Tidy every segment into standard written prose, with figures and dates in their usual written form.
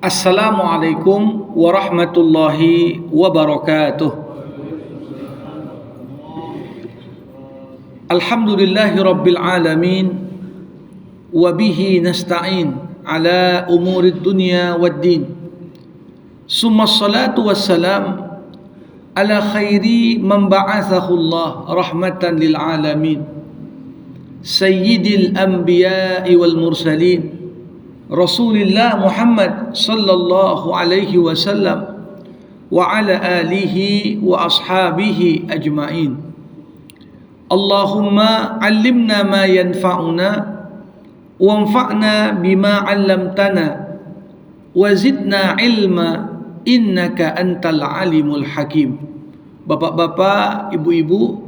Assalamualaikum warahmatullahi wabarakatuh. Alhamdulillahi rabbil alamin. Wabihi nasta'in ala umurid dunya waddin. Summa salatu wassalam ala khairi man ba'athahu Allah rahmatan lil alamin. Sayyidil anbiya'i wal mursalin, Rasulillah Muhammad sallallahu alaihi wasallam wa ala alihi wa ashabihi ajma'in. Allahumma 'allimna ma yanfa'una wanfa'na bima 'allamtana wa zidna ilma innaka antal alimul hakim. Bapak-bapak, ibu-ibu,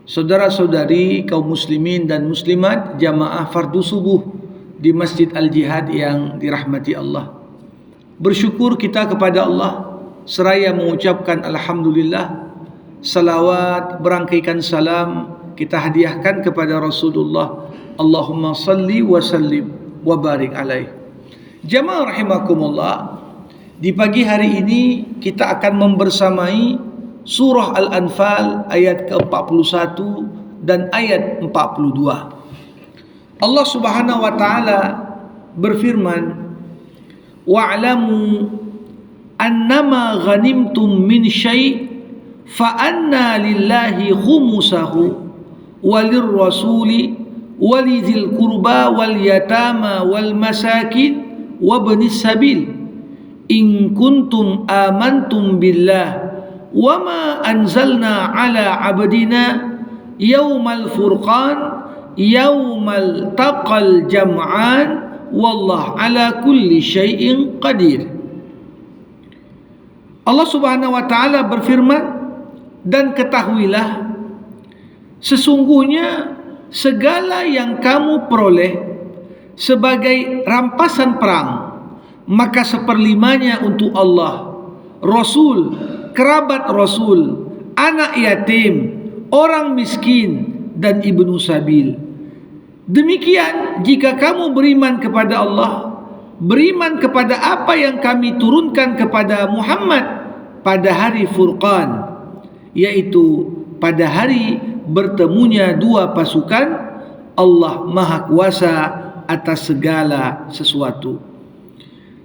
saudara-saudari kaum muslimin dan muslimat jamaah fardu subuh di Masjid Al-Jihad yang dirahmati Allah. Bersyukur kita kepada Allah seraya mengucapkan alhamdulillah. Salawat berangkaikan salam kita hadiahkan kepada Rasulullah. Allahumma salli wa sallim wa barik alaih. Jamaah rahimakumullah, di pagi hari ini kita akan membersamai surah Al-Anfal ayat ke-41 dan ayat 42. Allah Subhanahu wa taala berfirman, wa'lamu annama ghanimtum min syai' fa anna lillahi khumusahu walir rasuli walidhil qurba wal yatama wal masakin wabnis sabil in kuntum amantum billah wama anzalna ala abdina yaumal furqan yaumal taqal jam'an wallah ala kulli syai'in qadir. Allah Subhanahu wa taala berfirman, dan ketahuilah sesungguhnya segala yang kamu peroleh sebagai rampasan perang, maka seperlimanya untuk Allah, Rasul, kerabat Rasul, anak yatim, orang miskin dan ibnu sabil. Demikian jika kamu beriman kepada Allah, beriman kepada apa yang kami turunkan kepada Muhammad pada hari Furqan, yaitu pada hari bertemunya dua pasukan. Allah Maha Kuasa atas segala sesuatu.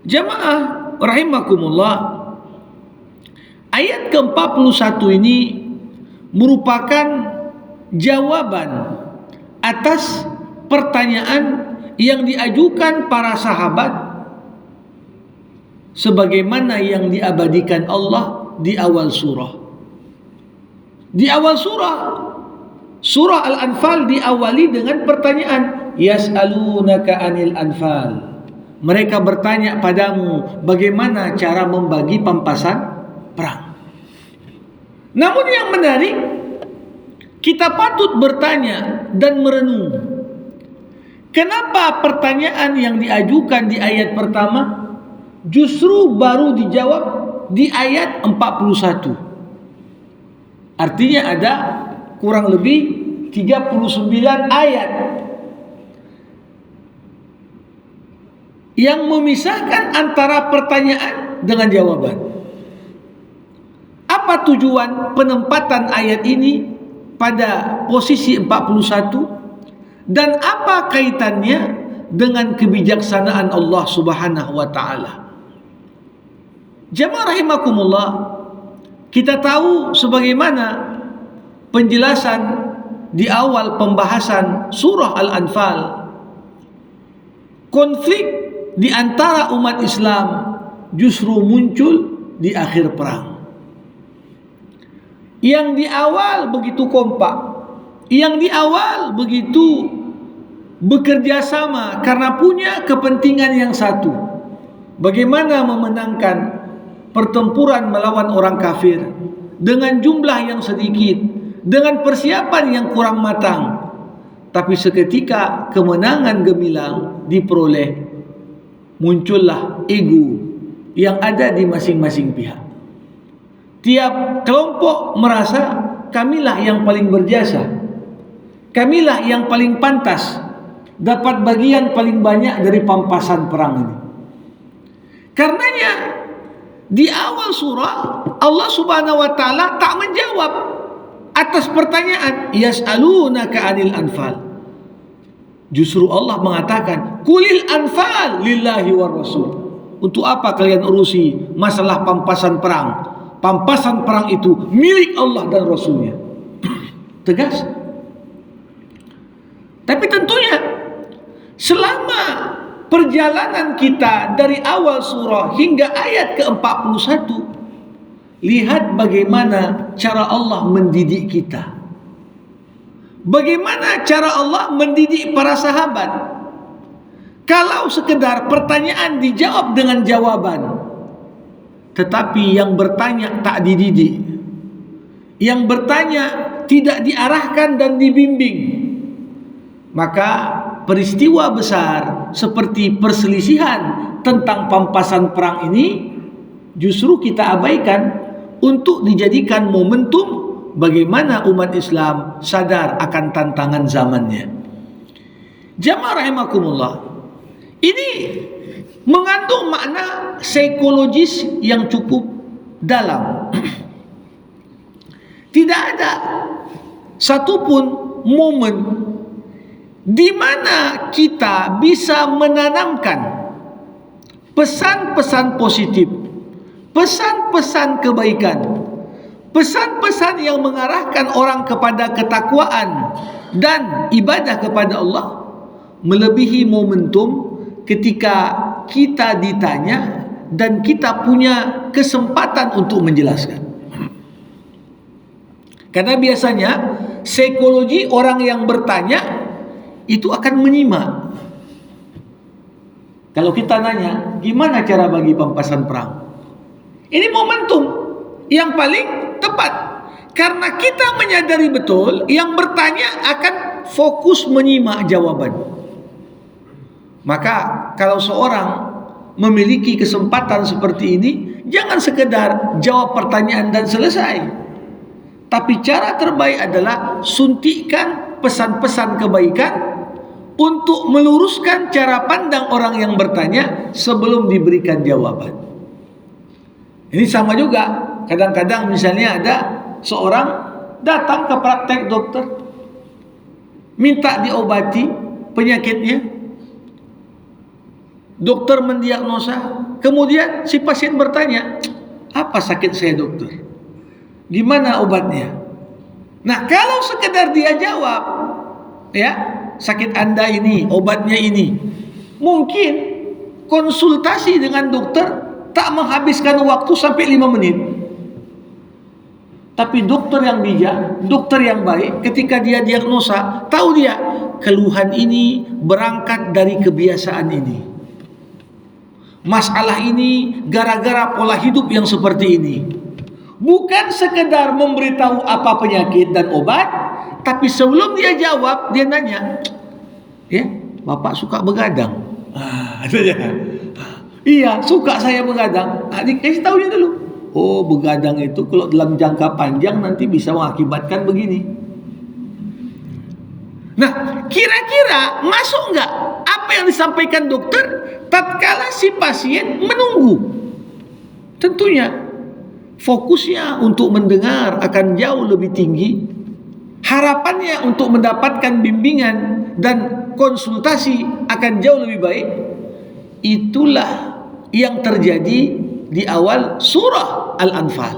Jamaah rahimakumullah, ayat ke-41 ini merupakan jawaban atas pertanyaan yang diajukan para sahabat sebagaimana yang diabadikan Allah di awal surah. Di awal surah Al-Anfal diawali dengan pertanyaan, yas'alunaka 'anil anfal. Mereka bertanya padamu bagaimana cara membagi pampasan perang. Namun yang menarik, kita patut bertanya dan merenung, kenapa pertanyaan yang diajukan di ayat pertama justru baru dijawab di ayat 41? Artinya ada kurang lebih 39 ayat yang memisahkan antara pertanyaan dengan jawaban. Apa tujuan penempatan ayat ini pada posisi 41 dan apa kaitannya dengan kebijaksanaan Allah Subhanahu wa taala? Jamaah rahimakumullah, kita tahu sebagaimana penjelasan di awal pembahasan surah Al-Anfal, konflik di antara umat Islam justru muncul di akhir perang. Yang di awal begitu kompak, yang di awal begitu bekerja sama karena punya kepentingan yang satu, bagaimana memenangkan pertempuran melawan orang kafir dengan jumlah yang sedikit, dengan persiapan yang kurang matang. Tapi seketika kemenangan gemilang diperoleh, muncullah ego yang ada di masing-masing pihak. Tiap kelompok merasa kamilah yang paling berjasa, kamilah yang paling pantas dapat bagian paling banyak dari pampasan perang ini. Karenanya di awal surah Allah Subhanahu wa taala tak menjawab atas pertanyaan yas'alunaka 'anil anfal. Justru Allah mengatakan kulil anfal lillahi war rasul. Untuk apa kalian urusi masalah pampasan perang? Pampasan perang itu milik Allah dan Rasulnya. Tegas. Tapi tentunya selama perjalanan kita dari awal surah hingga ayat ke-41, lihat bagaimana cara Allah mendidik kita. Bagaimana cara Allah mendidik para sahabat. Kalau sekedar pertanyaan dijawab dengan jawaban, tetapi yang bertanya tak dididik, yang bertanya tidak diarahkan dan dibimbing, maka peristiwa besar seperti perselisihan tentang pampasan perang ini justru kita abaikan untuk dijadikan momentum bagaimana umat Islam sadar akan tantangan zamannya. Jamaah rahimakumullah, ini mengandung makna psikologis yang cukup dalam. Tidak ada satupun momen di mana kita bisa menanamkan pesan-pesan positif, pesan-pesan kebaikan, pesan-pesan yang mengarahkan orang kepada ketakwaan dan ibadah kepada Allah melebihi momentum ketika kita ditanya dan kita punya kesempatan untuk menjelaskan. Karena biasanya psikologi orang yang bertanya itu akan menyimak. Kalau kita nanya, gimana cara bagi pampasan perang? Ini momentum yang paling tepat. Karena kita menyadari betul yang bertanya akan fokus menyimak jawaban. Maka kalau seorang memiliki kesempatan seperti ini, jangan sekedar jawab pertanyaan dan selesai. Tapi cara terbaik adalah suntikkan pesan-pesan kebaikan untuk meluruskan cara pandang orang yang bertanya sebelum diberikan jawaban. Ini sama juga. Kadang-kadang misalnya ada seorang datang ke praktek dokter, minta diobati penyakitnya. Dokter mendiagnosa, kemudian si pasien bertanya, apa sakit saya dokter? Gimana obatnya? Nah, kalau sekedar dia jawab, ya, sakit Anda ini, obatnya ini, mungkin konsultasi dengan dokter tak menghabiskan waktu sampai 5 menit. Tapi dokter yang bijak, dokter yang baik, ketika dia diagnosa, tahu dia keluhan ini berangkat dari kebiasaan ini. Masalah ini gara-gara pola hidup yang seperti ini. Bukan sekedar memberitahu apa penyakit dan obat, tapi sebelum dia jawab, dia nanya, ya, Bapak suka begadang? Iya, suka saya begadang. Dikasih tahunya dulu. Oh, begadang itu kalau dalam jangka panjang nanti bisa mengakibatkan begini. Nah, kira-kira masuk enggak apa yang disampaikan dokter tatkala si pasien menunggu? Tentunya fokusnya untuk mendengar akan jauh lebih tinggi. Harapannya untuk mendapatkan bimbingan dan konsultasi akan jauh lebih baik. Itulah yang terjadi di awal surah Al-Anfal.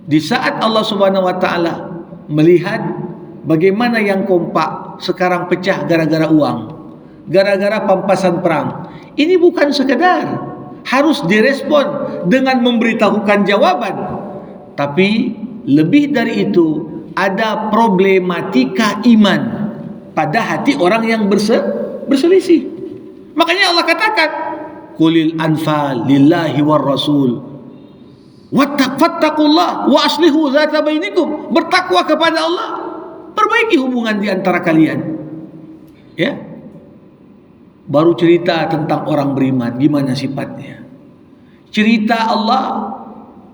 Di saat Allah Subhanahu wa taala melihat bagaimana yang kompak sekarang pecah gara-gara uang, gara-gara pampasan perang. Ini bukan sekedar harus direspon dengan memberitahukan jawaban, tapi lebih dari itu ada problematika iman pada hati orang yang berselisih. Makanya Allah katakan, "Qulil anfal lillahi war rasul. Wattaqullah wa aslihu dzata bainikum." Bertakwa kepada Allah, perbaiki hubungan di antara kalian. Ya. Baru cerita tentang orang beriman, gimana sifatnya. Cerita Allah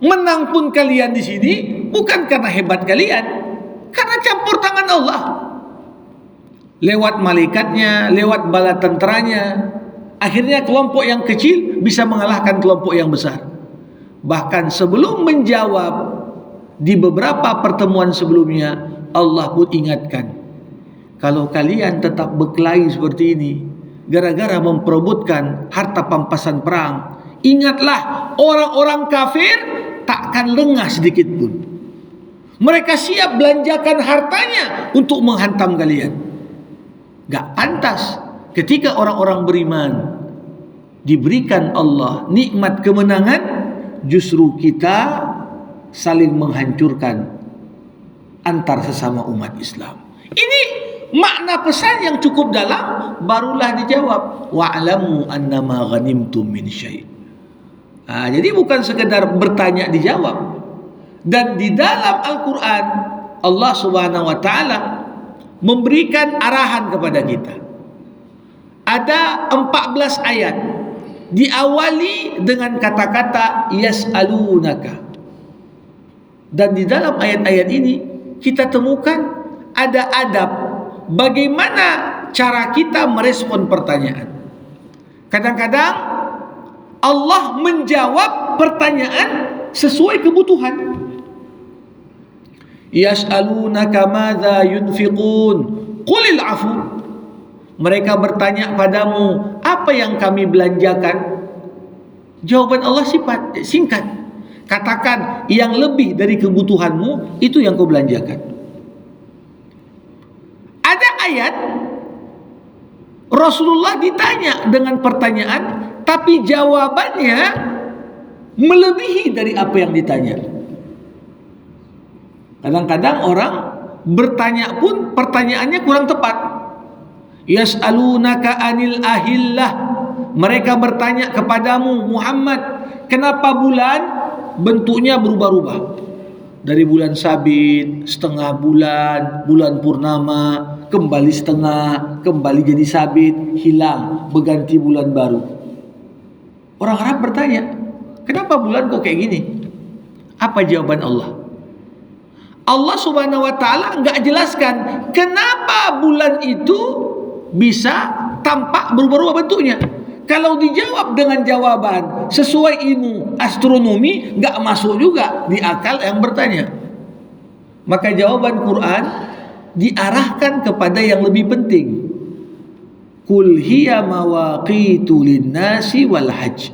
menang pun kalian di sini bukan karena hebat kalian, karena campur tangan Allah. Lewat malaikatnya, lewat bala tenteranya, Akhirnya kelompok yang kecil bisa mengalahkan kelompok yang besar. Bahkan sebelum menjawab di beberapa pertemuan sebelumnya, Allah pun ingatkan, kalau kalian tetap berkelahi seperti ini gara-gara memperebutkan harta pampasan perang, ingatlah orang-orang kafir takkan lengah sedikit pun. Mereka siap belanjakan hartanya untuk menghantam kalian. Gak pantas ketika orang-orang beriman diberikan Allah nikmat kemenangan, justru kita saling menghancurkan antar sesama umat Islam. Ini makna pesan yang cukup dalam, barulah dijawab wa'lamu annama ghanimtum min syai'. Jadi bukan sekedar bertanya dijawab. Dan di dalam Al-Quran Allah Subhanahu wa taala memberikan arahan kepada kita. Ada 14 ayat diawali dengan kata-kata yas'alunaka. Dan di dalam ayat-ayat ini kita temukan ada adab bagaimana cara kita merespon pertanyaan. Kadang-kadang Allah menjawab pertanyaan sesuai kebutuhan. Yas'alunaka madza yunfiqun qulil afu. Mereka bertanya padamu, apa yang kami belanjakan? Jawaban Allah singkat. Katakan yang lebih dari kebutuhanmu itu yang kau belanjakan. Ada ayat Rasulullah ditanya dengan pertanyaan, tapi jawabannya melebihi dari apa yang ditanya. Kadang-kadang orang bertanya pun pertanyaannya kurang tepat. Yas'alunaka anil ahillah. Mereka bertanya kepadamu Muhammad, kenapa bulan bentuknya berubah-ubah? Dari bulan sabit, setengah bulan, bulan purnama, kembali setengah, kembali jadi sabit, hilang, berganti bulan baru. Orang Arab bertanya, kenapa bulan kok kayak gini? Apa jawaban Allah? Allah Subhanahu wa taala enggak jelaskan kenapa bulan itu bisa tampak berubah-ubah bentuknya. Kalau dijawab dengan jawaban sesuai ilmu astronomi, enggak masuk juga di akal yang bertanya. Maka jawaban Quran diarahkan kepada yang lebih penting. Qul hiya mawaqitu lin-nasi wal hajj.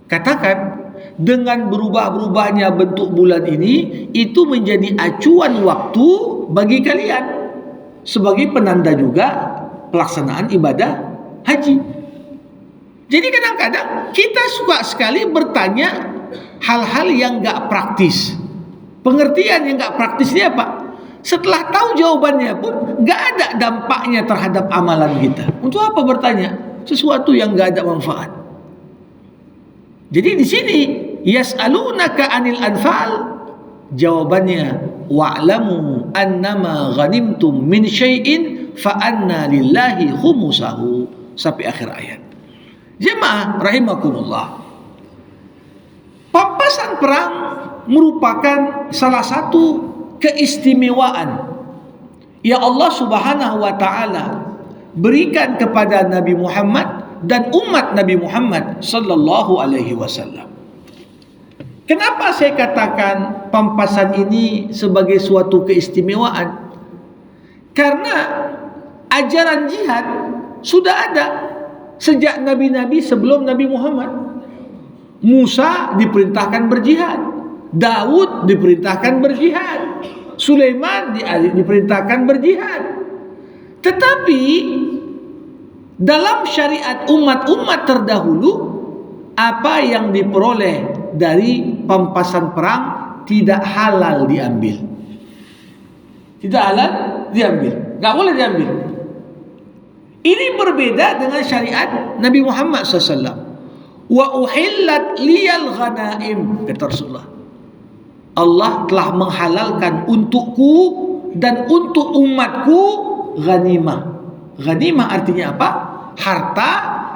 Katakan, dengan berubah-berubahnya bentuk bulan ini, itu menjadi acuan waktu bagi kalian sebagai penanda juga pelaksanaan ibadah haji. Jadi kadang-kadang kita suka sekali bertanya hal-hal yang gak praktis. Pengertian yang gak praktis ini apa? Setelah tahu jawabannya pun gak ada dampaknya terhadap amalan kita. Untuk apa bertanya sesuatu yang gak ada manfaat? Jadi di sini yas'alunaka 'anil anfal, jawabannya wa'lamu annama ghanimtum min syai'in fa anna lillahi khumusahu sampai akhir ayat. Jemaah rahimakumullah. Pampasan perang merupakan salah satu keistimewaan yang Allah Subhanahu wa taala berikan kepada Nabi Muhammad dan umat Nabi Muhammad sallallahu alaihi wasallam. Kenapa saya katakan pampasan ini sebagai suatu keistimewaan? Karena ajaran jihad sudah ada sejak nabi-nabi sebelum Nabi Muhammad. Musa diperintahkan berjihad, Daud diperintahkan berjihad, Sulaiman diperintahkan berjihad. Tetapi dalam syariat umat-umat terdahulu, apa yang diperoleh dari pampasan perang tidak halal diambil. Tidak halal diambil, gak boleh diambil. Ini berbeda dengan syariat Nabi Muhammad SAW. Wa uhillat liyal ghanaim, kata Rasulullah. Allah telah menghalalkan untukku dan untuk umatku ghanimah. Ghanimah artinya apa? Harta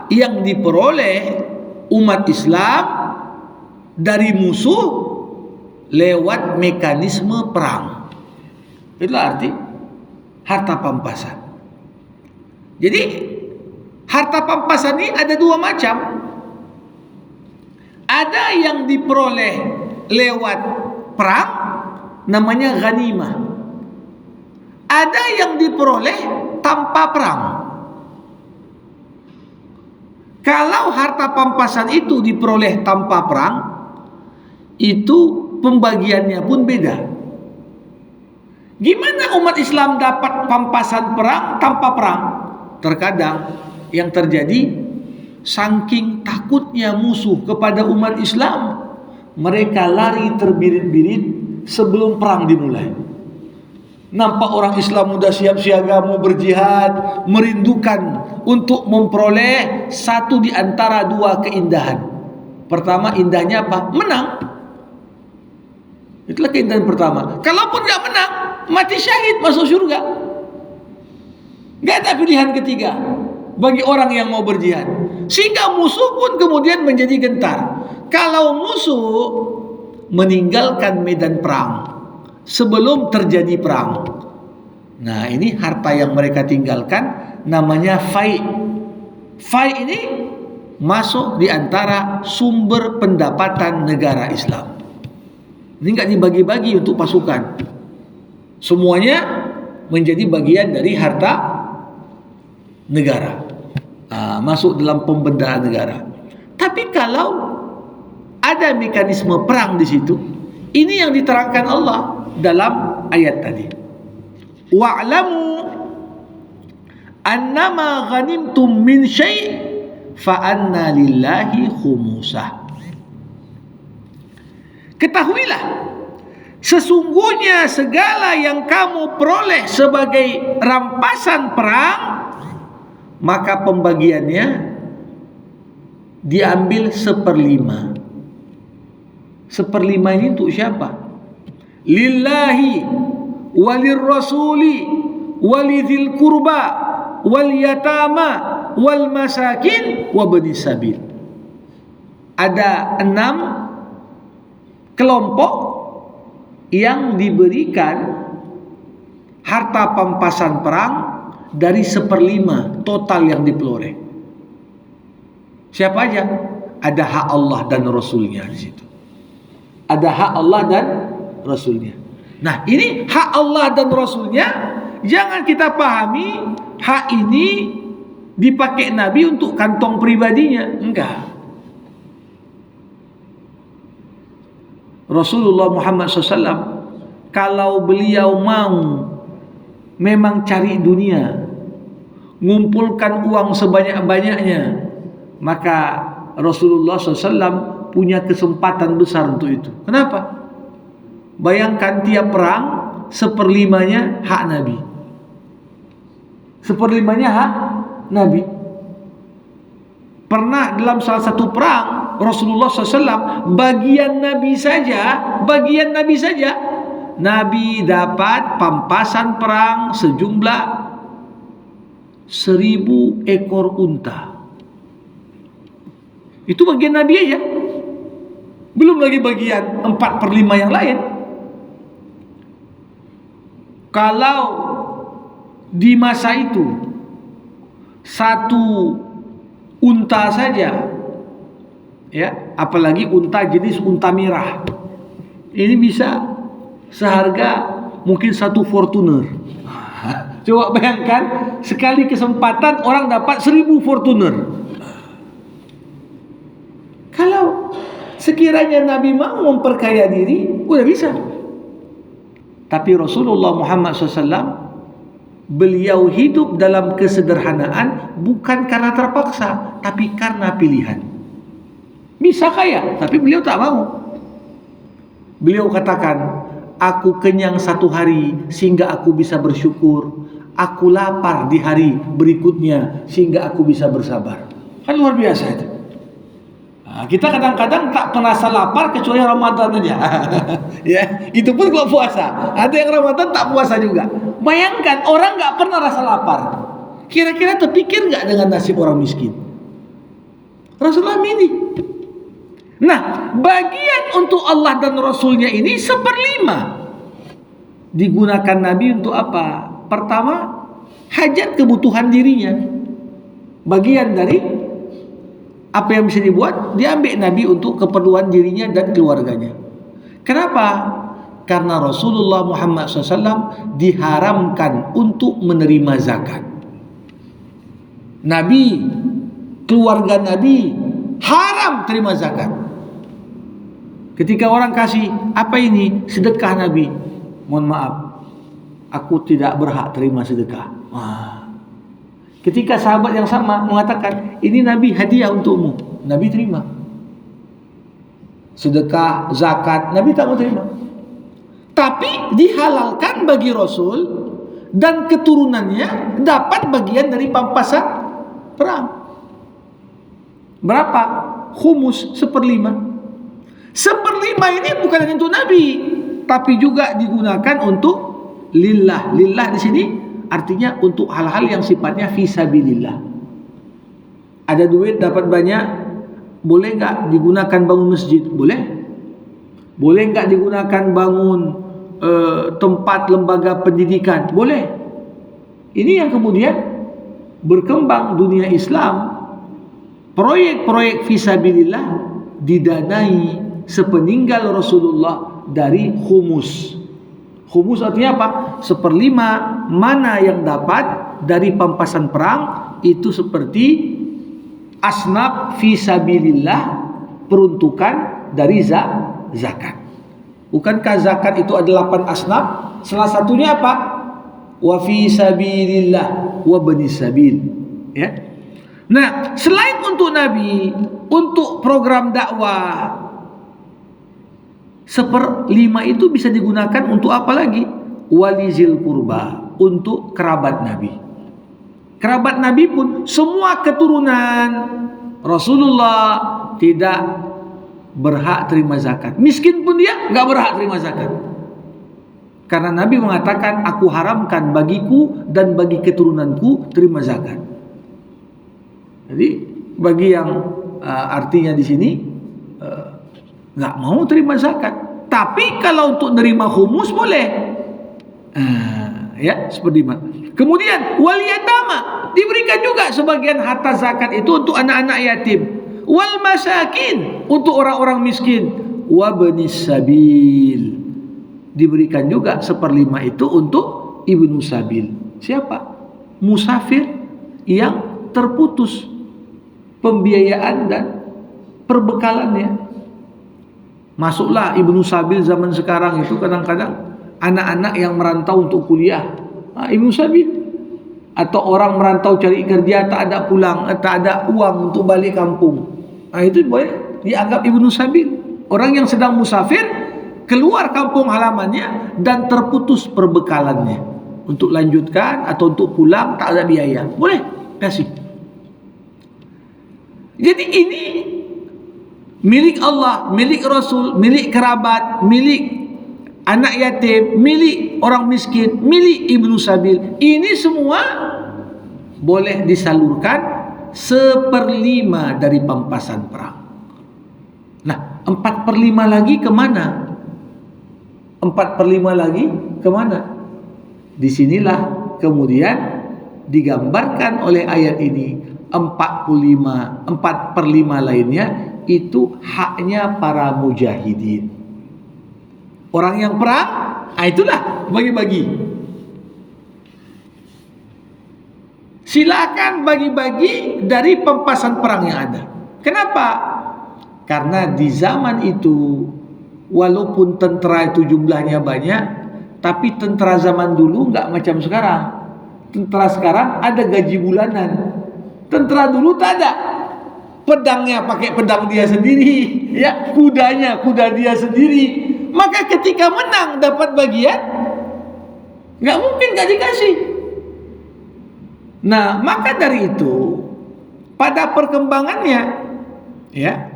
yang diperoleh umat Islam dari musuh lewat mekanisme perang. Itulah arti harta pampasan. Jadi Harta pampasan ini ada dua macam. Ada yang diperoleh lewat perang, namanya ghanimah. Ada yang diperoleh tanpa perang. Kalau harta pampasan itu diperoleh tanpa perang, itu pembagiannya pun beda. Gimana umat Islam dapat pampasan perang tanpa perang? Terkadang yang terjadi, saking takutnya musuh kepada umat Islam, mereka lari terbirit-birit sebelum perang dimulai. Nampak orang Islam sudah siap siaga mau berjihad, merindukan untuk memperoleh satu di antara dua keindahan. Pertama, indahnya apa? Menang. Itulah keindahan pertama. Kalaupun tidak menang, mati syahid, masuk surga. Tidak ada pilihan ketiga bagi orang yang mau berjihad. Sehingga musuh pun kemudian menjadi gentar. Kalau musuh meninggalkan medan perang sebelum terjadi perang, nah ini harta yang mereka tinggalkan namanya fai'. Fai' ini masuk di antara sumber pendapatan negara Islam. Ini enggak dibagi-bagi untuk pasukan, semuanya menjadi bagian dari harta negara, masuk dalam pemberdayaan negara. Tapi kalau ada mekanisme perang di situ, ini yang diterangkan Allah dalam ayat tadi. Wa'lamu annama ghanimtum min syai' fa anna lillahi khumusah. Ketahuilah, sesungguhnya segala yang kamu peroleh sebagai rampasan perang, maka pembagiannya diambil 1/5. 1/5 ini untuk siapa? Lillahi walir rasuli walidhil kurba wal yatama wal masakin wa bani sabil. Ada 6 kelompok yang diberikan harta pampasan perang dari 1/5 total yang diperoleh. Siapa aja? Ada hak Allah dan Rasulnya di situ. Ada hak Allah dan Rasulnya. Nah, ini hak Allah dan Rasulnya. Jangan kita pahami hak ini dipakai Nabi untuk kantong pribadinya. Enggak. Rasulullah Muhammad SAW, kalau beliau mau memang cari dunia, ngumpulkan uang sebanyak-banyaknya, maka Rasulullah SAW punya kesempatan besar untuk itu. Kenapa? Bayangkan tiap perang 1/5-nya hak Nabi. 1/5-nya hak Nabi. Pernah dalam salah satu perang Rasulullah SAW, bagian Nabi saja, Nabi dapat pampasan perang sejumlah 1000 ekor unta. Itu bagian Nabi aja. Belum lagi bagian 4/5 yang lain. Kalau di masa itu satu unta saja, ya, apalagi unta jenis unta merah, ini bisa seharga mungkin 1 Fortuner. Coba bayangkan, sekali kesempatan orang dapat 1000 Fortuner. Kalau sekiranya Nabi mau memperkaya diri, udah bisa. Tapi Rasulullah Muhammad SAW, beliau hidup dalam kesederhanaan bukan karena terpaksa, tapi karena pilihan. Bisa kaya, tapi beliau tak mau. Beliau katakan, aku kenyang 1 hari sehingga aku bisa bersyukur, aku lapar di hari berikutnya sehingga aku bisa bersabar. Kan luar biasa itu. Kita kadang-kadang tak merasa lapar kecuali Ramadan aja. Ya, itu pun kalau puasa. Ada yang Ramadan tak puasa juga. Bayangkan, orang nggak pernah rasa lapar. Kira-kira terpikir nggak dengan nasib orang miskin? Rasulullah milih. Nah, bagian untuk Allah dan Rasulnya ini 1/5 digunakan Nabi untuk apa? Pertama, hajat kebutuhan dirinya. bagian dari apa yang bisa dibuat, diambil Nabi untuk keperluan dirinya dan keluarganya. Kenapa? Karena Rasulullah Muhammad SAW diharamkan untuk menerima zakat. Nabi, keluarga Nabi haram terima zakat. Ketika orang kasih, apa ini? Sedekah Nabi. Mohon maaf, aku tidak berhak terima sedekah. Ketika sahabat yang sama mengatakan, ini Nabi hadiah untukmu, Nabi terima. Sedekah, zakat, Nabi tak mau terima. Tapi dihalalkan bagi Rasul dan keturunannya dapat bagian dari pampasan perang. Berapa? Khumus, 1/5. 1/5 ini bukan hanya untuk Nabi, tapi juga digunakan untuk lillah. Lillah di sini artinya untuk hal-hal yang sifatnya fisabilillah. Ada duit dapat banyak, boleh enggak digunakan bangun masjid? Boleh. Boleh enggak digunakan bangun tempat lembaga pendidikan? Boleh. Ini yang kemudian berkembang dunia Islam. Proyek-proyek fisabilillah didanai sepeninggal Rasulullah dari khumus. Khumus artinya apa? 1/5 mana yang dapat dari pampasan perang itu seperti asnaf fisabilillah, peruntukan dari zakat. Bukankah zakat itu ada 8 asnaf? Salah satunya apa? Wa fi sabilillah wa banis sabil. Ya. Nah, selain untuk Nabi, untuk program dakwah, 1/5 itu bisa digunakan untuk apa lagi? Walizil kurba, untuk kerabat Nabi. Kerabat Nabi pun semua keturunan Rasulullah tidak berhak terima zakat. Miskin pun dia enggak berhak terima zakat. Karena Nabi mengatakan, aku haramkan bagiku dan bagi keturunanku terima zakat. Jadi bagi yang artinya di sini enggak mau terima zakat, tapi kalau untuk nerima khumus boleh. Ya, seperti itu. Kemudian wal yatama, diberikan juga sebagian harta zakat itu untuk anak-anak yatim. Wal masakin, untuk orang-orang miskin. Wa banis sabil, diberikan juga 1/5 itu untuk ibnu sabil. Siapa? Musafir yang terputus pembiayaan dan perbekalannya. Masuklah ibnu sabil zaman sekarang itu kadang-kadang anak-anak yang merantau untuk kuliah, ibnu sabil. Atau orang merantau cari kerja, tak ada pulang, tak ada uang untuk balik kampung. Itu boleh dianggap ibnu sabil. Orang yang sedang musafir, keluar kampung halamannya dan terputus perbekalannya. Untuk lanjutkan atau untuk pulang tak ada biaya, boleh kasih. Jadi ini milik Allah, milik Rasul, milik kerabat, milik anak yatim, milik orang miskin, milik ibnu sabil. Ini semua boleh disalurkan 1/5 dari pampasan perang. Nah, 4/5 lagi kemana? 4/5 lagi kemana? Disinilah kemudian digambarkan oleh ayat ini. 4/5 lainnya itu haknya para mujahidin. Orang yang perang, itulah bagi-bagi. Silakan bagi-bagi dari pampasan perang yang ada. Kenapa? Karena di zaman itu, walaupun tentara itu jumlahnya banyak, tapi tentara zaman dulu enggak macam sekarang. Tentara sekarang ada gaji bulanan. Tentara dulu tak ada. Pedangnya pakai pedang dia sendiri, ya, kudanya kuda dia sendiri. Maka ketika menang dapat bagian, enggak mungkin enggak dikasih. Nah, maka dari itu pada perkembangannya, ya,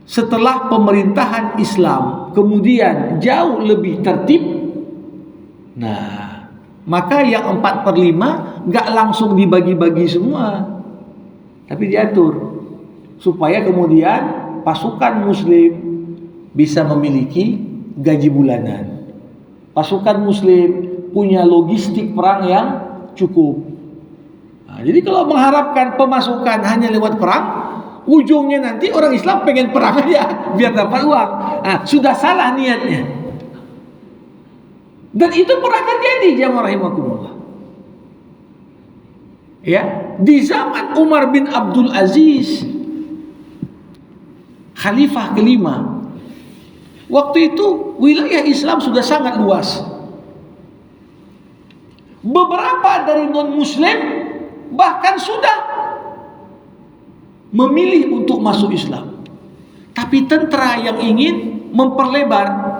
setelah pemerintahan Islam kemudian jauh lebih tertib. Nah, maka yang 4/5 enggak langsung dibagi-bagi semua, tapi diatur supaya kemudian pasukan muslim bisa memiliki gaji bulanan. Pasukan muslim punya logistik perang yang cukup. Jadi kalau mengharapkan pemasukan hanya lewat perang, ujungnya nanti orang Islam pengen perang aja biar dapat uang. Sudah salah niatnya. Dan itu pernah terjadi, jamaah rahimakumullah. Ya, di zaman Umar bin Abdul Aziz, khalifah kelima, waktu itu wilayah Islam sudah sangat luas. Beberapa dari non-muslim bahkan sudah memilih untuk masuk Islam. Tapi tentara yang ingin memperlebar,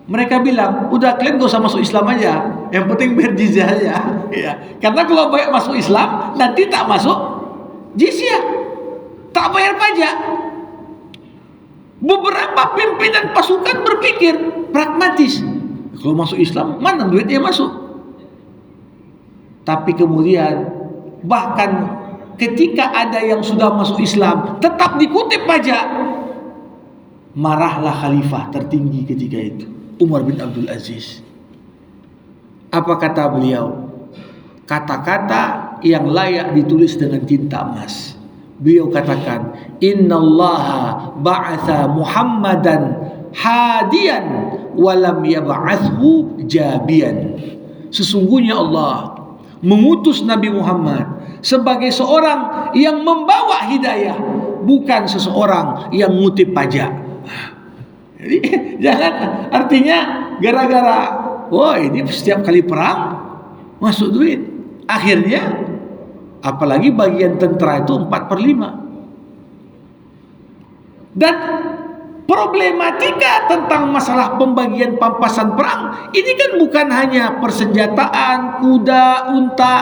mereka bilang, udah kalian gak usah masuk Islam aja, yang penting bayar jizyah aja. Ya. Karena kalau banyak masuk Islam, nanti tak masuk jizyah, tak bayar pajak. Beberapa pimpinan pasukan berpikir pragmatis, kalau masuk Islam, mana duitnya masuk? Tapi kemudian, bahkan ketika ada yang sudah masuk Islam, tetap dikutip pajak, marahlah khalifah tertinggi ketika itu, Umar bin Abdul Aziz. Apa kata beliau? Kata-kata yang layak ditulis dengan tinta emas. Beliau katakan, innallaha ba'atha Muhammadan hadiyan walam yab'athhu jabian. Sesungguhnya Allah mengutus Nabi Muhammad sebagai seorang yang membawa hidayah, bukan seseorang yang ngutip pajak. Jadi jangan artinya gara-gara wah ini setiap kali perang masuk duit, akhirnya apalagi bagian tentara itu 4/5. Dan problematika tentang masalah pembagian pampasan perang ini kan bukan hanya persenjataan, kuda, unta,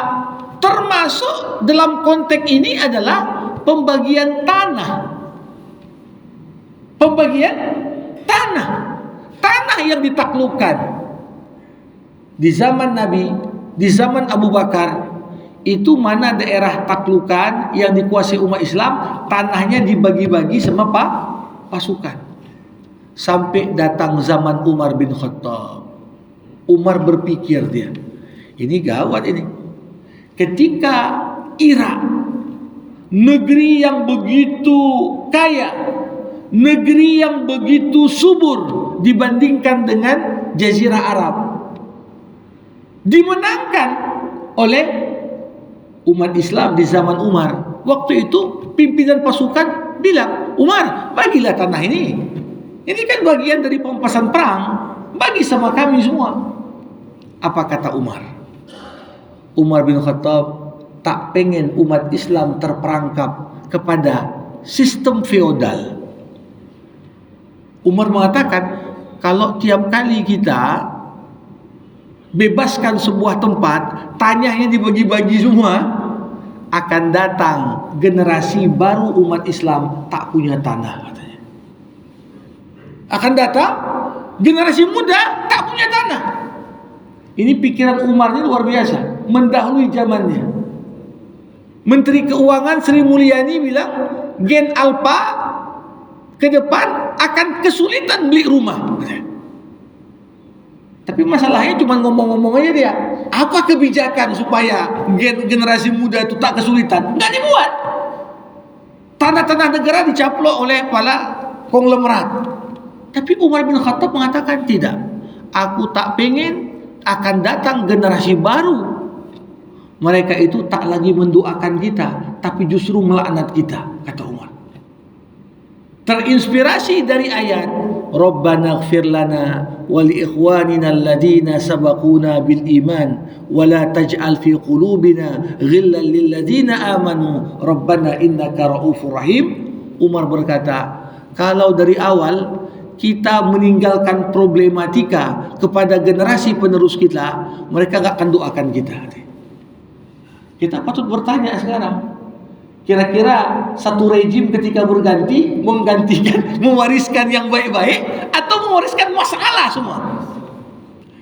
termasuk dalam konteks ini adalah pembagian tanah. Pembagian tanah yang ditaklukkan di zaman Nabi, di zaman Abu Bakar, itu mana daerah taklukan yang dikuasai umat Islam, tanahnya dibagi-bagi sama pasukan. Sampai datang zaman Umar bin Khattab. Umar berpikir dia, ini gawat ini. Ketika Irak, negeri yang begitu kaya, negeri yang begitu subur dibandingkan dengan Jazirah Arab, dimenangkan oleh umat Islam di zaman Umar. Waktu itu pimpinan pasukan bilang, Umar, bagilah tanah ini. Ini kan bagian dari pampasan perang, bagi sama kami semua. Apa kata Umar? Umar bin Khattab tak pengen umat Islam terperangkap kepada sistem feodal. Umar mengatakan, kalau tiap kali kita bebaskan sebuah tempat, tanahnya dibagi-bagi semua, akan datang generasi baru umat Islam tak punya tanah, katanya. Akan datang generasi muda tak punya tanah. Ini pikiran Umar ini luar biasa, mendahului zamannya. Menteri Keuangan Sri Mulyani bilang, Gen Alpa ke depan akan kesulitan beli rumah. Tapi masalahnya cuma ngomong-ngomong aja dia. Apa kebijakan supaya generasi muda itu tak kesulitan? Nggak dibuat. Tanah-tanah negara dicaplok oleh para konglomerat. Tapi Umar bin Khattab mengatakan tidak. Aku tak pengen akan datang generasi baru. Mereka itu tak lagi mendoakan kita, tapi justru melaknat kita, kata Umar. Terinspirasi dari ayat Rabbana ighfir lana wa li ikhwanina alladhina sabaquna bil iman wa la taj'al fi qulubina ghillan lil ladzina amanu Rabbana innaka raufur rahim. Umar berkata, kalau dari awal kita meninggalkan problematika kepada generasi penerus kita, mereka gak akan doakan kita. Kita patut bertanya sekarang, kira-kira satu rejim ketika berganti menggantikan, mewariskan yang baik-baik atau mewariskan masalah semua?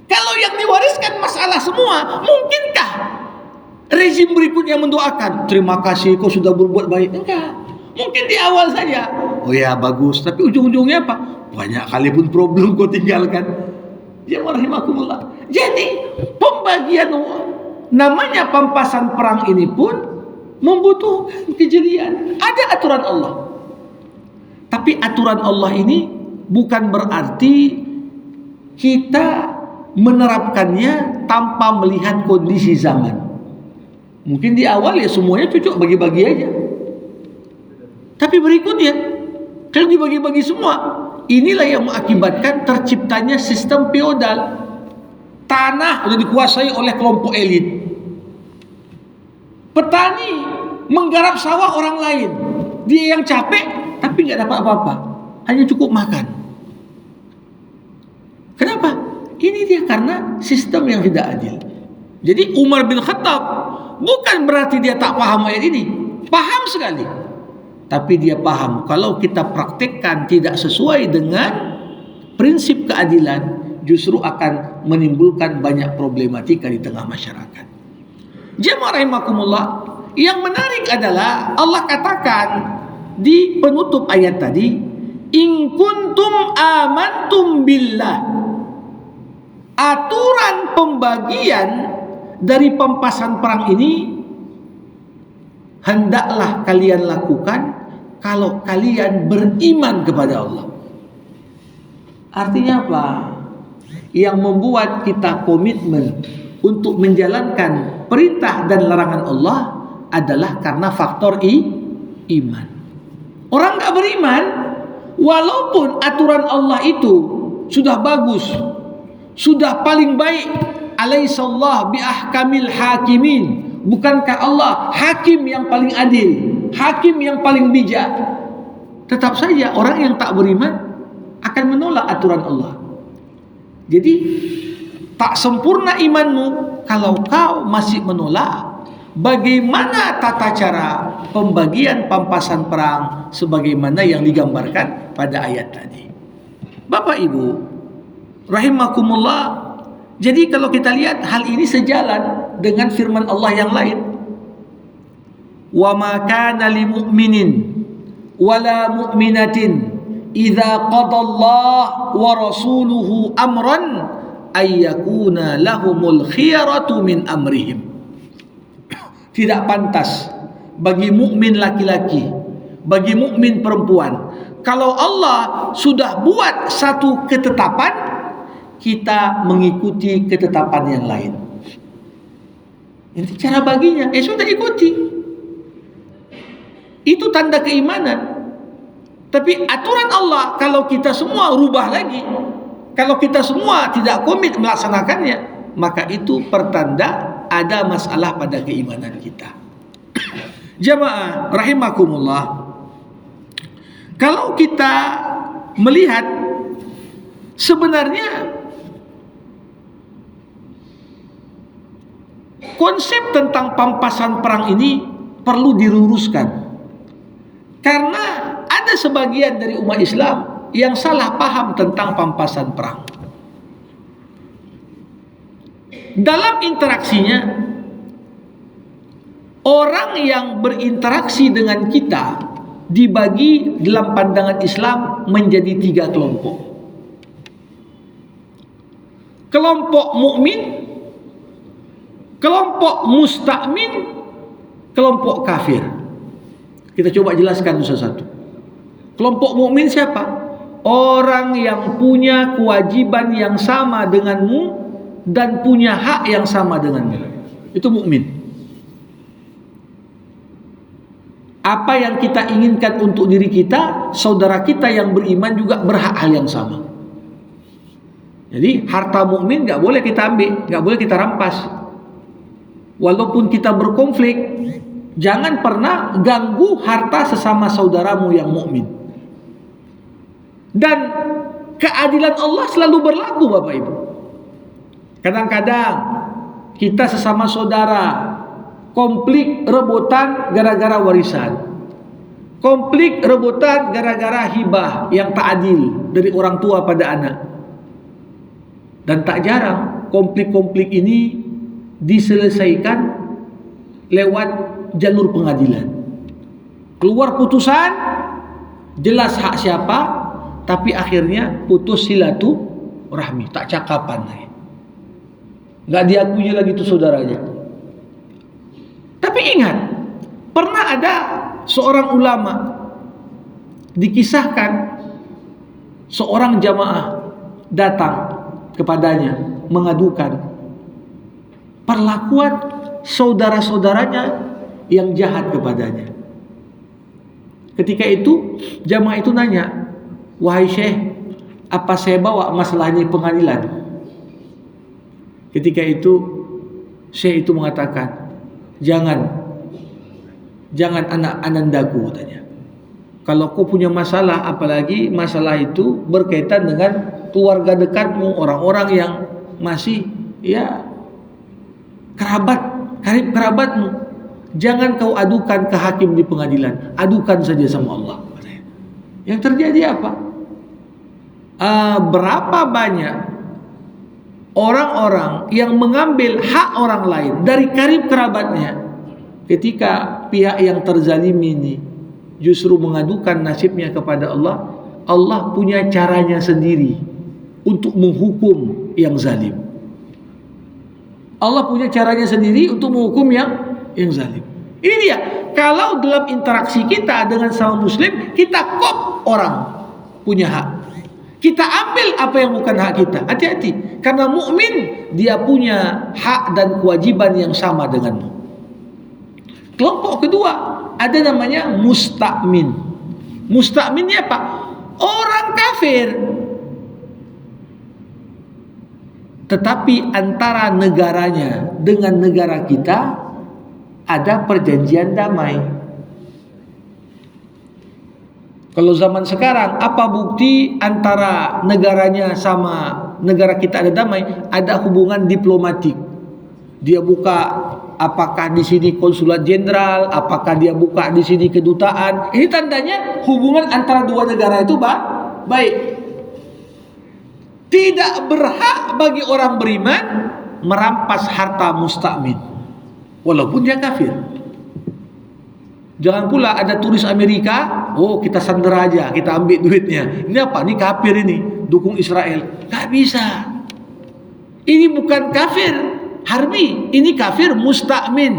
Kalau yang diwariskan masalah semua, mungkinkah rezim berikutnya mendoakan, terima kasih kau sudah berbuat baik? Enggak. Mungkin di awal saja, oh ya bagus, tapi ujung-ujungnya apa? Banyak kali pun problem kau tinggalkan. Ya rahimakumullah. Jadi pembagian namanya pampasan perang ini pun membutuhkan kejelian. Ada aturan Allah. Tapi aturan Allah ini bukan berarti kita menerapkannya tanpa melihat kondisi zaman. Mungkin di awal ya semuanya cocok bagi-bagi aja. Tapi berikutnya kalau dibagi-bagi semua, inilah yang mengakibatkan terciptanya sistem feodal. Tanah sudah dikuasai oleh kelompok elit. Petani menggarap sawah orang lain. Dia yang capek tapi nggak dapat apa-apa, hanya cukup makan. Kenapa? Ini dia karena sistem yang tidak adil. Jadi Umar bin Khattab bukan berarti dia tak paham ayat ini, paham sekali. Tapi dia paham kalau kita praktekkan tidak sesuai dengan prinsip keadilan, justru akan menimbulkan banyak problematika di tengah masyarakat. Jemaah rahimakumullah, yang menarik adalah Allah katakan di penutup ayat tadi, in kuntum amantum billah. Aturan pembagian dari pampasan perang ini hendaklah kalian lakukan kalau kalian beriman kepada Allah. Artinya apa? Yang membuat kita komitmen untuk menjalankan perintah dan larangan Allah adalah karena faktor iman. Orang gak beriman, walaupun aturan Allah itu sudah bagus, sudah paling baik, alaihissallah biahkamil hakimin, bukankah Allah hakim yang paling adil, hakim yang paling bijak, tetap saja orang yang tak beriman akan menolak aturan Allah. Jadi tak sempurna imanmu kalau kau masih menolak bagaimana tata cara pembagian pampasan perang sebagaimana yang digambarkan pada ayat tadi. Bapak Ibu rahimakumullah, jadi kalau kita lihat hal ini sejalan dengan firman Allah yang lain. Wa ma kana lil mu'minin wala mu'minatin idza qadallahu wa rasuluhu amran ayyakuna lahumul khiyaratu min amrihim. Tidak pantas bagi mukmin laki-laki, bagi mukmin perempuan, kalau Allah sudah buat satu ketetapan, kita mengikuti ketetapan yang lain. Ini cara baginya, sudah ikuti. Itu tanda keimanan. Tapi aturan Allah kalau kita semua rubah lagi, kalau kita semua tidak komit melaksanakannya, maka itu pertanda ada masalah pada keimanan kita. Jamaah rahimakumullah, kalau kita melihat sebenarnya konsep tentang pampasan perang ini perlu diluruskan, karena ada sebagian dari umat Islam yang salah paham tentang pampasan perang. Dalam interaksinya, orang yang berinteraksi dengan kita dibagi dalam pandangan Islam menjadi 3 kelompok. Kelompok mukmin, kelompok mustakmin, kelompok kafir. Kita coba jelaskan satu-satu. Kelompok mukmin siapa? Orang yang punya kewajiban yang sama denganmu dan punya hak yang sama denganmu. Itu mukmin. Apa yang kita inginkan untuk diri kita, saudara kita yang beriman juga berhak hal yang sama. Jadi harta mukmin nggak boleh kita ambil, nggak boleh kita rampas. Walaupun kita berkonflik, jangan pernah ganggu harta sesama saudaramu yang mukmin. Dan keadilan Allah selalu berlaku, Bapak Ibu. Kadang-kadang kita sesama saudara konflik rebutan gara-gara warisan, konflik rebutan gara-gara hibah yang tak adil dari orang tua pada anak. Dan tak jarang konflik-konflik ini diselesaikan lewat jalur pengadilan. Keluar putusan, jelas hak siapa, tapi akhirnya putus silaturahmi, tak cakapan lagi. Nggak diakui lagi itu saudaranya. Tapi ingat, pernah ada seorang ulama dikisahkan seorang jamaah datang kepadanya mengadukan perlakuan saudara-saudaranya yang jahat kepadanya. Ketika itu jamaah itu nanya, "Wahai Syekh, apa saya bawa masalah ini pengadilan?" Ketika itu Syekh itu mengatakan, Jangan anak anandaku," katanya. "Kalau kau punya masalah, apalagi masalah itu berkaitan dengan keluarga dekatmu, orang-orang yang masih karib kerabatmu, jangan kau adukan ke hakim di pengadilan, adukan saja sama Allah." Yang terjadi apa? Berapa banyak orang-orang yang mengambil hak orang lain dari karib kerabatnya, ketika pihak yang terzalimi ini justru mengadukan nasibnya kepada Allah, Allah punya caranya sendiri untuk menghukum yang zalim. Allah punya caranya sendiri untuk menghukum yang zalim. Ini dia. Kalau dalam interaksi kita dengan sama muslim, kita kop orang punya hak, kita ambil apa yang bukan hak kita. Hati-hati, karena mukmin dia punya hak dan kewajiban yang sama denganmu. Kelompok kedua ada namanya musta'min. Musta'min ini apa? Orang kafir, tetapi antara negaranya dengan negara kita ada perjanjian damai. Kalau zaman sekarang, apa bukti antara negaranya sama negara kita ada damai? Ada hubungan diplomatik. Dia buka, apakah di sini konsulat jenderal, apakah dia buka di sini kedutaan. Ini tandanya hubungan antara dua negara itu baik. Tidak berhak bagi orang beriman merampas harta musta'min, walaupun dia kafir. Jangan pula ada turis Amerika, kita sandera aja, kita ambil duitnya. Ini apa? Ini kafir ini, dukung Israel. Gak bisa. Ini bukan kafir harbi, ini kafir musta'min.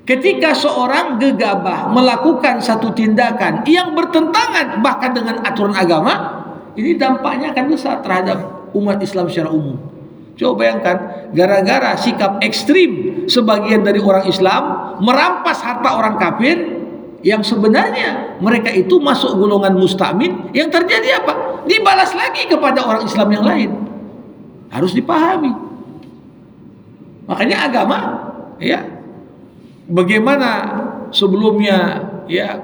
Ketika seorang gegabah melakukan satu tindakan yang bertentangan bahkan dengan aturan agama, ini dampaknya akan besar terhadap umat Islam secara umum. Coba bayangkan, gara-gara sikap ekstrim sebagian dari orang Islam merampas harta orang kafir yang sebenarnya mereka itu masuk golongan musta'min, yang terjadi apa? Dibalas lagi kepada orang Islam yang lain. Harus dipahami. Makanya agama, bagaimana sebelumnya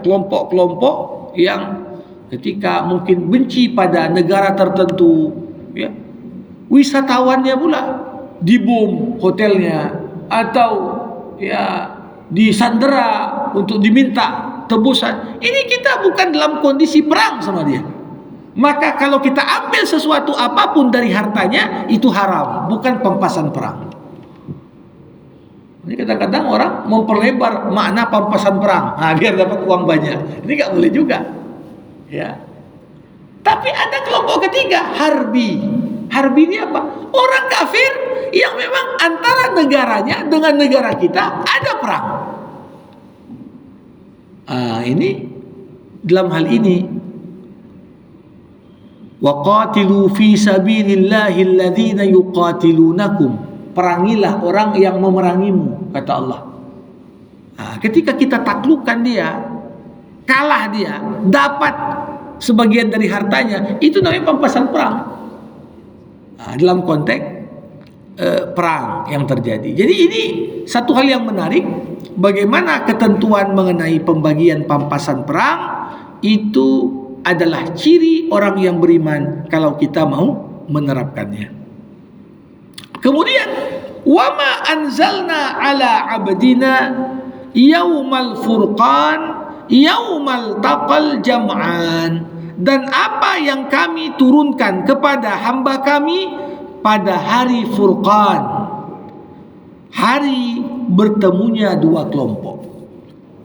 kelompok-kelompok yang ketika mungkin benci pada negara tertentu, wisatawannya pula dibom hotelnya atau disandera untuk diminta tebusan. Ini kita bukan dalam kondisi perang sama dia. Maka kalau kita ambil sesuatu apapun dari hartanya, itu haram, bukan pampasan perang. Ini kadang-kadang orang memperlebar makna pampasan perang, biar dapat uang banyak. Ini nggak boleh juga. Tapi ada kelompok ketiga, harbi. Harbi ini apa? Orang kafir yang memang antara negaranya dengan negara kita ada perang. Ini dalam hal ini, waqatilu fi sabilillahi alladhina yuqatilunakum. Perangilah orang yang memerangimu, kata Allah. Ketika kita taklukkan dia, kalah dia, dapat sebagian dari hartanya, itu namanya pampasan perang. Dalam konteks perang yang terjadi. Jadi ini satu hal yang menarik, bagaimana ketentuan mengenai pembagian pampasan perang itu adalah ciri orang yang beriman kalau kita mau menerapkannya. Kemudian, wama anzalna ala abdina yaumal furqan yaumal taqal jam'an, dan apa yang kami turunkan kepada hamba kami pada hari Furqan, hari bertemunya dua kelompok.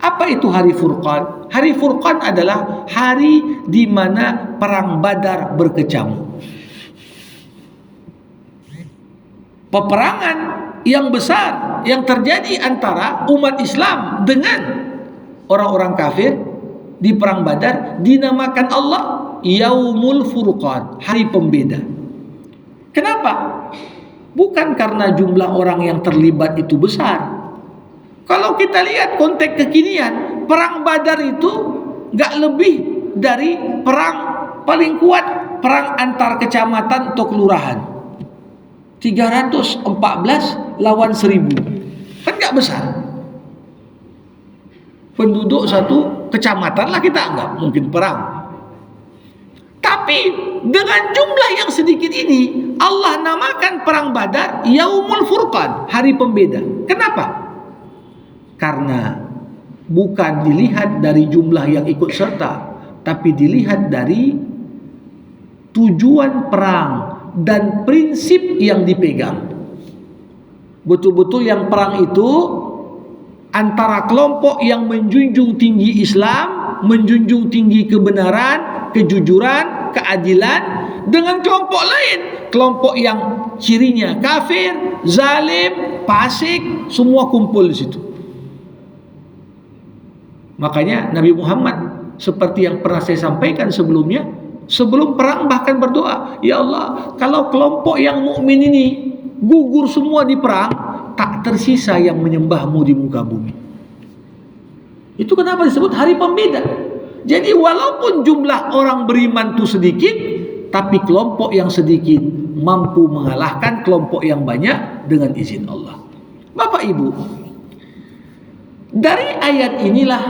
Apa itu hari Furqan? Hari Furqan adalah hari di mana perang Badar berkecamuk. Peperangan yang besar yang terjadi antara umat Islam dengan orang-orang kafir di perang Badar dinamakan Allah Yaumul Furqan, hari pembeda. Kenapa? Bukan karena jumlah orang yang terlibat itu besar. Kalau kita lihat konteks kekinian, perang Badar itu gak lebih dari perang paling kuat, perang antar kecamatan atau kelurahan. 314 lawan 1000. Kan gak besar. Penduduk satu kecamatan lah kita anggap, mungkin perang. Tapi dengan jumlah yang sedikit ini, Allah namakan perang Badar Yaumul Furqan, hari pembeda. Kenapa? Karena bukan dilihat dari jumlah yang ikut serta, tapi dilihat dari tujuan perang dan prinsip yang dipegang. Betul-betul yang perang itu antara kelompok yang menjunjung tinggi Islam, menjunjung tinggi kebenaran, kejujuran, keadilan, dengan kelompok lain, kelompok yang cirinya kafir, zalim, fasik, semua kumpul di situ. Makanya Nabi Muhammad, seperti yang pernah saya sampaikan sebelumnya, sebelum perang bahkan berdoa, ya Allah, kalau kelompok yang mukmin ini gugur semua di perang, tak tersisa yang menyembahmu di muka bumi. Itu kenapa disebut hari pembeda. Jadi walaupun jumlah orang beriman itu sedikit, tapi kelompok yang sedikit mampu mengalahkan kelompok yang banyak dengan izin Allah. Bapak Ibu, dari ayat inilah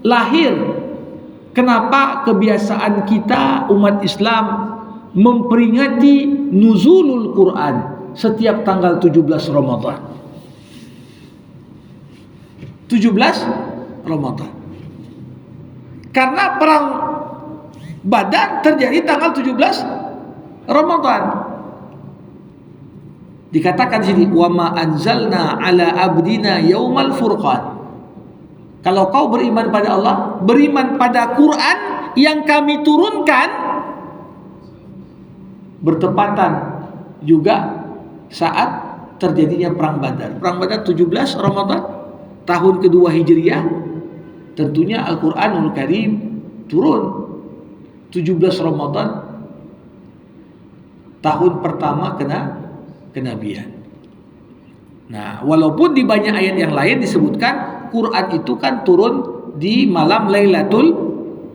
lahir kenapa kebiasaan kita umat Islam memperingati nuzulul Quran setiap tanggal 17 Ramadan. 17 Ramadan. Karena perang Badar terjadi tanggal 17 Ramadan. Dikatakan di sini, wa ma anzalna ala abdina yaumal furqan. Kalau kau beriman pada Allah, beriman pada Quran yang kami turunkan, bertepatan juga saat terjadinya perang Badar. Perang Badar 17 Ramadan tahun kedua Hijriah. Tentunya Al-Quranul Karim turun 17 Ramadan tahun pertama kenabian. Nah, walaupun di banyak ayat yang lain disebutkan Quran itu kan turun di malam Lailatul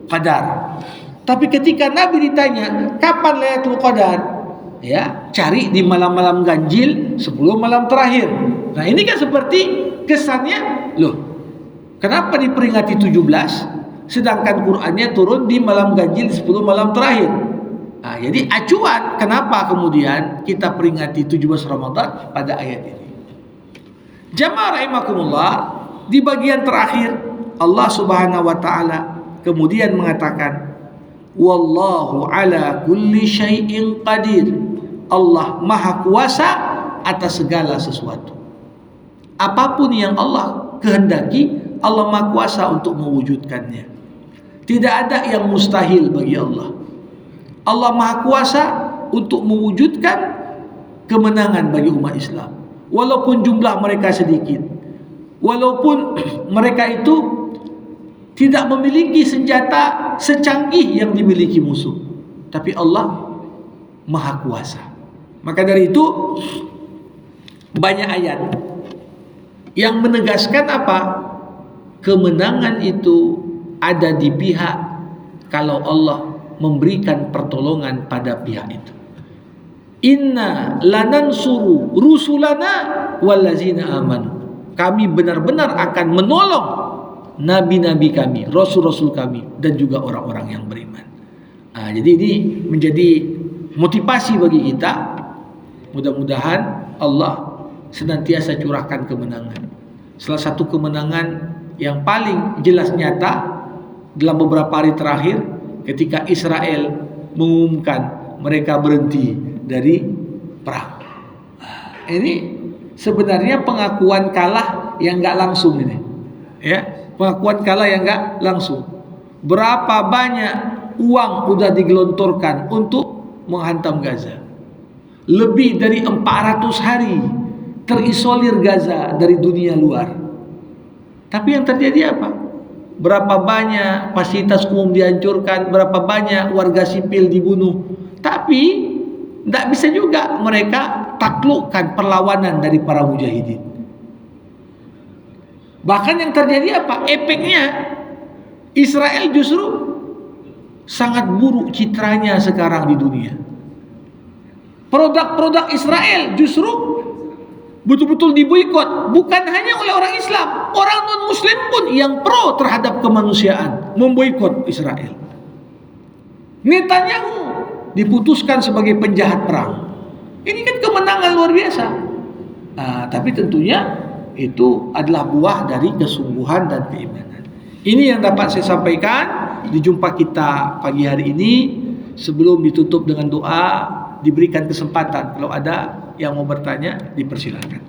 Qadar. Tapi ketika Nabi ditanya kapan Lailatul Qadar, ya, cari di malam-malam ganjil 10 malam terakhir. Nah, ini kan seperti kesannya, loh, kenapa diperingati 17 sedangkan Qur'annya turun di malam ganjil 10 malam terakhir? Nah, jadi acuan kenapa kemudian kita peringati 17 Ramadan pada ayat ini. Jamaah rahimakumullah, di bagian terakhir Allah Subhanahu wa taala kemudian mengatakan wallahu ala kulli syai'in qadir. Allah Maha Kuasa atas segala sesuatu. Apapun yang Allah kehendaki, Allah Maha Kuasa untuk mewujudkannya. Tidak ada yang mustahil bagi Allah. Allah Maha Kuasa untuk mewujudkan kemenangan bagi umat Islam. Walaupun jumlah mereka sedikit, walaupun mereka itu tidak memiliki senjata secanggih yang dimiliki musuh, tapi Allah Maha Kuasa. Maka dari itu banyak ayat yang menegaskan apa? Kemenangan itu ada di pihak kalau Allah memberikan pertolongan pada pihak itu. Inna lanansuru rusulana wallazina amanu. Kami benar-benar akan menolong nabi-nabi kami, rasul-rasul kami, dan juga orang-orang yang beriman. Jadi ini menjadi motivasi bagi kita. Mudah-mudahan Allah senantiasa curahkan kemenangan. Salah satu kemenangan yang paling jelas nyata dalam beberapa hari terakhir ketika Israel mengumumkan mereka berhenti dari perang. Ini sebenarnya pengakuan kalah yang enggak langsung ini. Ya, pengakuan kalah yang enggak langsung. Berapa banyak uang sudah digelontorkan untuk menghantam Gaza? Lebih dari 400 hari terisolir Gaza dari dunia luar. Tapi yang terjadi apa? Berapa banyak fasilitas umum dihancurkan, berapa banyak warga sipil dibunuh. Tapi tidak bisa juga mereka taklukkan perlawanan dari para mujahidin. Bahkan yang terjadi apa? Efeknya Israel justru sangat buruk citranya sekarang di dunia. Produk-produk Israel justru betul-betul diboikot, bukan hanya oleh orang Islam, orang non-Muslim pun yang pro terhadap kemanusiaan memboikot Israel. Netanyahu diputuskan sebagai penjahat perang. Ini kan kemenangan luar biasa. Tapi tentunya itu adalah buah dari kesungguhan dan keimanan. Ini yang dapat saya sampaikan di jumpa kita pagi hari ini. Sebelum ditutup dengan doa, diberikan kesempatan kalau ada yang mau bertanya, dipersilakan.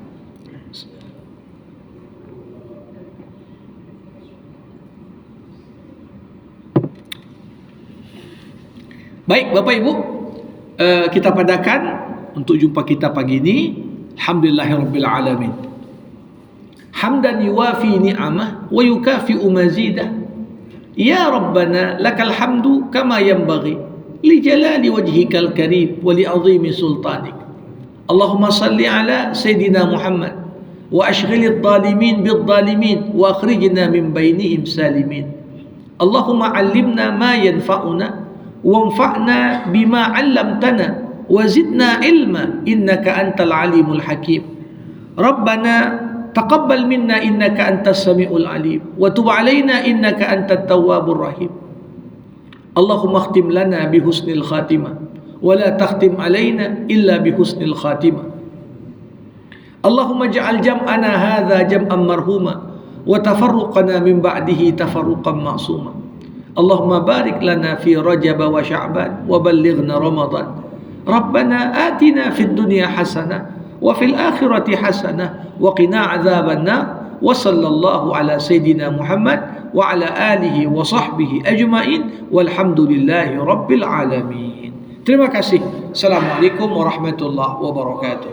Baik Bapak Ibu, kita padakan untuk jumpa kita pagi ini. Alhamdulillahirabbil alamin. Hamdan yuwafi ni'amah wa yukafi'u mazidah. Ya Rabbana lakal hamdu kama yanbaghi li jalali wajhikal karim wa li 'azimi sultanik. Allahumma salli ala Sayyidina Muhammad wa ashghilid zalimin bid zalimin wa akhrijna min bainihim salimin. Allahumma 'allimna ma yanfa'una wanfa'na bima 'allamtana wa zidna ilma innaka antal alimul hakim. Rabbana taqabbal minna innaka antas samiul alim wa tub 'alaina innaka antat tawwabur rahim. Allahumma khtim lana bi husnil khatimah ولا تختم علينا إلا بحسن الخاتمة. اللهم اجعل جمعنا هذا جمعا مرحوما وتفرقنا من بعده تفرقا معصوما. اللهم بارك لنا في رجب وشعبان وبلغنا رمضان. ربنا آتنا في الدنيا حسنة وفي الآخرة حسنة وقنا عذاب النار. وصلى الله على سيدنا محمد وعلى آله وصحبه أجمعين والحمد لله رب العالمين. Terima kasih. Assalamualaikum warahmatullahi wabarakatuh.